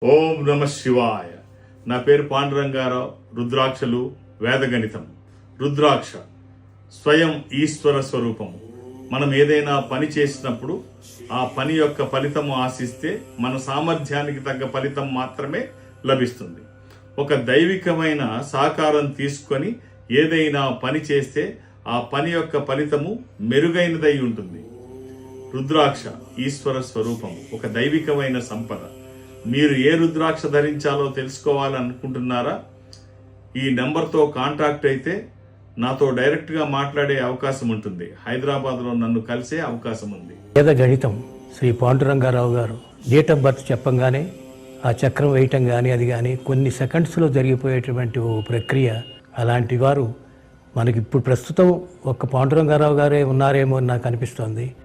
ఓం నమ శివాయ. నా పేరు పాండురంగారావు. రుద్రాక్షలు వేదగణితం. రుద్రాక్ష స్వయం ఈశ్వర స్వరూపము. మనం ఏదైనా పని చేసినప్పుడు ఆ పని యొక్క ఫలితము ఆశిస్తే మన సామర్థ్యానికి తగ్గ ఫలితం మాత్రమే లభిస్తుంది. ఒక దైవికమైన సహకారం తీసుకొని ఏదైనా పని చేస్తే ఆ పని యొక్క ఫలితము మెరుగైనదై ఉంటుంది. రుద్రాక్ష ఈశ్వర స్వరూపము, ఒక దైవికమైన సంపద. మీరు ఏ రుద్రాక్ష ధరించాలో తెలుసుకోవాలనుకుంటున్నారా? ఈ నెంబర్తో కాంటాక్ట్ అయితే నాతో డైరెక్ట్గా మాట్లాడే అవకాశం ఉంటుంది. హైదరాబాద్లో నన్ను కలిసే అవకాశం ఉంది. వేద గణితం శ్రీ పాండురంగారావు గారు డేట్ ఆఫ్ బర్త్ చెప్పంగానే ఆ చక్రం వేయటం కానీ అది కానీ కొన్ని సెకండ్స్లో జరిగిపోయేటువంటి ఓ ప్రక్రియ. అలాంటి వారు మనకి ఇప్పుడు ప్రస్తుతం ఒక్క పాండురంగారావు గారే ఉన్నారేమో అని నాకు అనిపిస్తోంది.